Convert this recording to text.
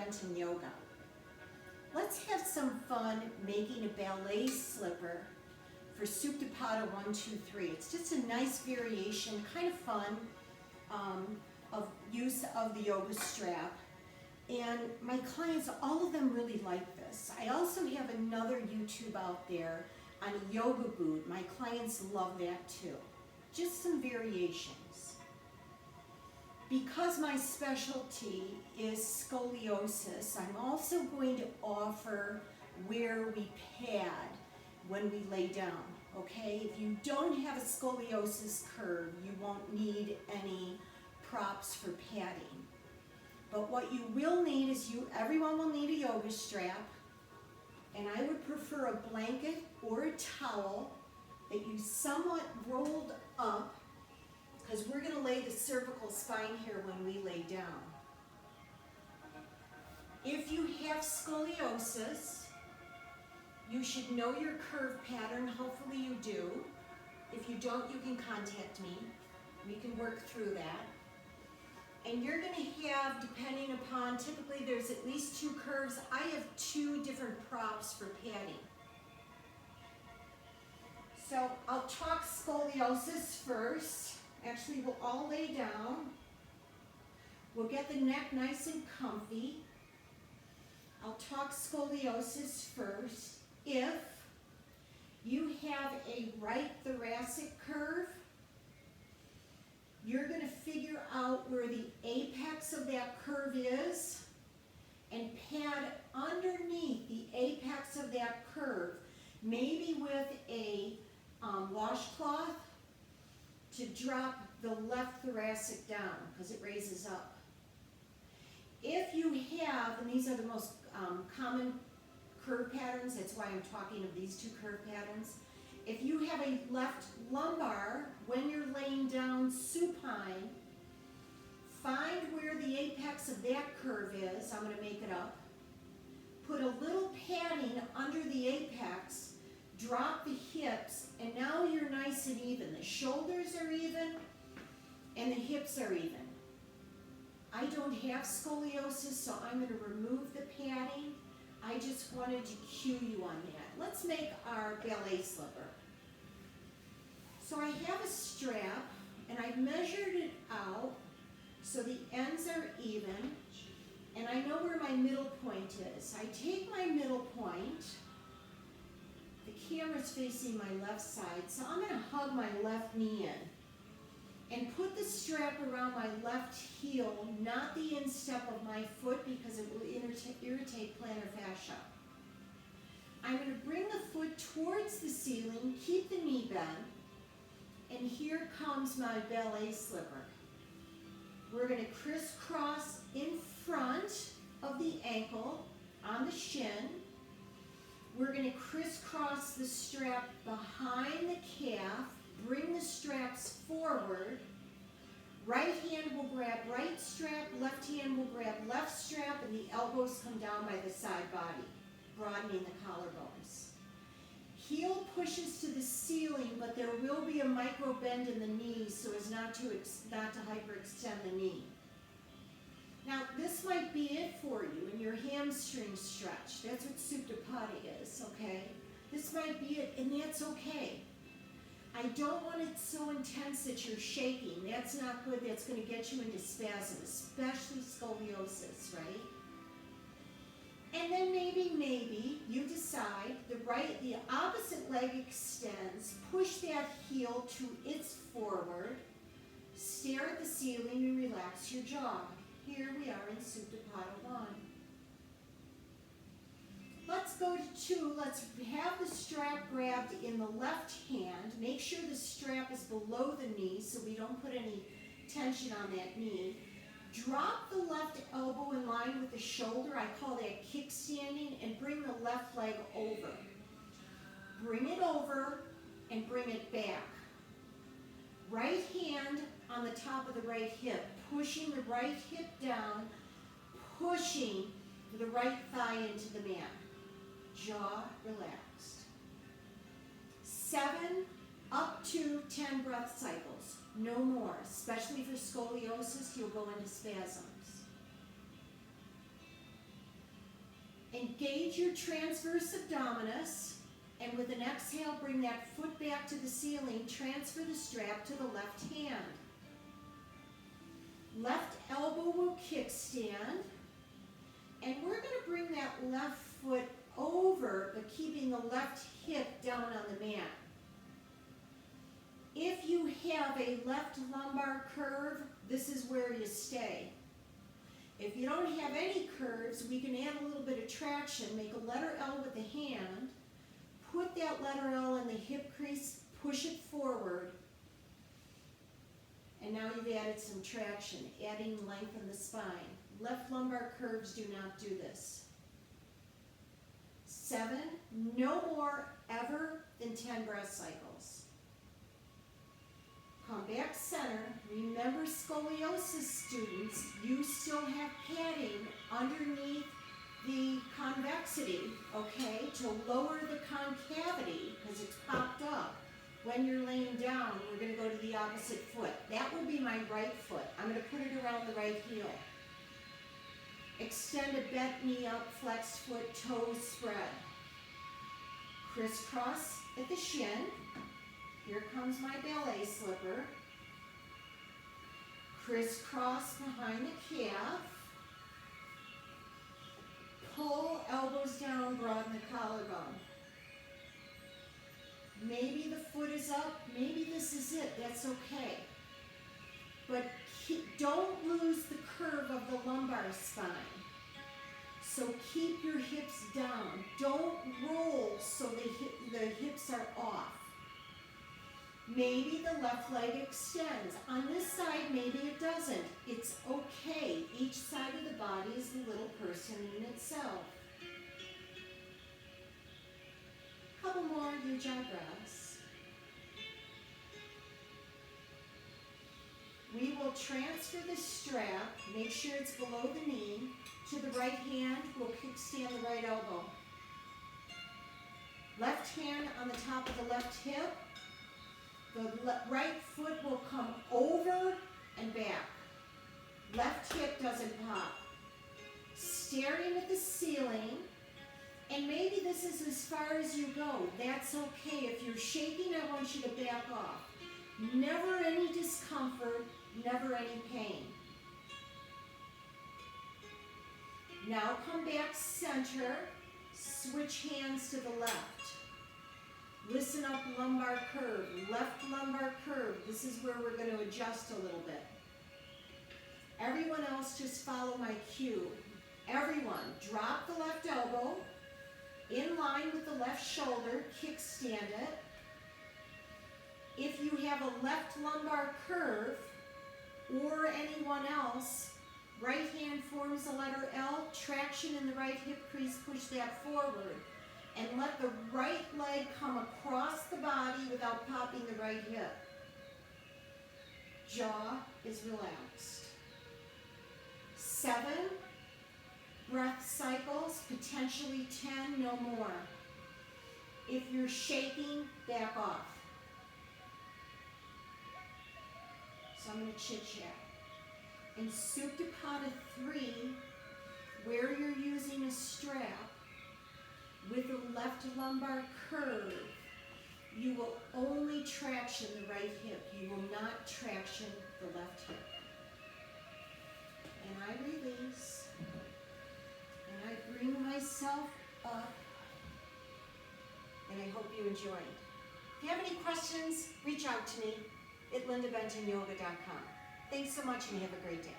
event in yoga. Let's have some fun making a ballet slipper for Supta Pada 1, 2, 3. It's just a nice variation, kind of fun, of use of the yoga strap. And my clients, all of them really like this. I also have another YouTube out there on a yoga boot. My clients love that too. Just some variations. Because my specialty is scoliosis, I'm also going to offer where we pad when we lay down, okay? If you don't have a scoliosis curve, you won't need any props for padding. But what you will need is everyone will need a yoga strap, and I would prefer a blanket or a towel that you somewhat rolled up, because we're going to lay the cervical spine here when we lay down. If you have scoliosis, you should know your curve pattern. Hopefully you do. If you don't, you can contact me. We can work through that. And you're going to have, depending upon, typically there's at least 2 curves. I have 2 different props for padding. So I'll talk scoliosis first. Actually, we'll all lay down. We'll get the neck nice and comfy. I'll talk scoliosis first. If you have a right thoracic curve, you're going to figure out where the apex of that curve is and pad underneath the apex of that curve, maybe with a washcloth, to drop the left thoracic down because it raises up. If you have, and these are the most common curve patterns, that's why I'm talking of these 2 curve patterns. If you have a left lumbar, when you're laying down supine, find where the apex of that curve is. I'm going to make it up. Put a little padding under the apex, drop the hips, and now you're nice and even. The shoulders are even, and the hips are even. I don't have scoliosis, so I'm going to remove the padding. I just wanted to cue you on that. Let's make our ballet slipper. So I have a strap, and I've measured it out so the ends are even, and I know where my middle point is. I take my middle point, the camera's facing my left side, so I'm going to hug my left knee in and put the strap around my left heel, not the instep of my foot because it will irritate plantar fascia. I'm going to bring the foot towards the ceiling, keep the knee bent, and here comes my ballet slipper. We're going to crisscross in front of the ankle on the shin. We're going to crisscross the strap behind the calf, bring the straps forward. Right hand will grab right strap, left hand will grab left strap, and the elbows come down by the side body, broadening the collarbones. Heel pushes to the ceiling, but there will be a micro bend in the knee so as not to hyperextend the knee. Now, this might be it for you in your hamstring stretch. That's what Supta Pada is, okay? This might be it, and that's okay. I don't want it so intense that you're shaking. That's not good. That's going to get you into spasm, especially scoliosis, right? And then maybe you decide the opposite leg extends, push that heel to its forward, stare at the ceiling and relax your jaw. Here we are in Supta Pada 1. Let's go to 2. Let's have the strap grabbed in the left hand. Make sure the strap is below the knee so we don't put any tension on that knee. Drop the left elbow in line with the shoulder. I call that kickstanding, and bring the left leg over. Bring it over and bring it back. Right hand on the top of the right hip, pushing the right hip down, pushing the right thigh into the mat. Jaw relaxed. 7 up to 10 breath cycles. No more, especially for scoliosis, you'll go into spasms. Engage your transverse abdominis, and with an exhale, bring that foot back to the ceiling. Transfer the strap to the left hand. Left elbow will kickstand, and we're going to bring that left foot over, but keeping the left hip down on the mat. If you have a left lumbar curve, this is where you stay. If you don't have any curves, we can add a little bit of traction. Make a letter L with the hand. Put that letter L in the hip crease, push it forward. And now you've added some traction, adding length in the spine. Left lumbar curves do not do this. 7, no more ever than 10 breath cycles. Come back center. Remember, scoliosis students, you still have padding underneath the convexity, okay, to lower the concavity because it's popped up. When you're laying down, we're going to go to the opposite foot. That will be my right foot. I'm going to put it around the right heel. Extend a bent knee up, flexed foot, toes spread. Crisscross at the shin. Here comes my ballet slipper. Crisscross behind the calf. Pull elbows down, broaden the collarbone. Maybe the foot is up, maybe this is it, that's okay. But don't lose the curve of the lumbar spine. So keep your hips down. Don't roll so the hips are off. Maybe the left leg extends. On this side, maybe it doesn't. It's okay. Each side of the body is the little person in itself. Couple more huge eyebrows. We will transfer the strap, make sure it's below the knee, to the right hand. We'll kickstand the right elbow. Left hand on the top of the left hip. The right foot will come over and back. Left hip doesn't pop. Staring at the ceiling. And maybe this is as far as you go. That's okay. If you're shaking, I want you to back off. Never any discomfort, never any pain. Now come back center. Switch hands to the left. Listen up, lumbar curve. Left lumbar curve. This is where we're going to adjust a little bit. Everyone else just follow my cue. Everyone, drop the left elbow. In line with the left shoulder, kickstand it. If you have a left lumbar curve, or anyone else, right hand forms the letter L, traction in the right hip crease, push that forward. And let the right leg come across the body without popping the right hip. Jaw is relaxed. 7 breath cycles, potentially 10, no more. If you're shaking, back off. So I'm going to chit-chat. In Supta Pada 3, where you're using a strap with a left lumbar curve, you will only traction the right hip. You will not traction the left hip. And I release. And I bring myself up, and I hope you enjoyed. If you have any questions, reach out to me at lindabentonyoga.com. Thanks so much, and have a great day.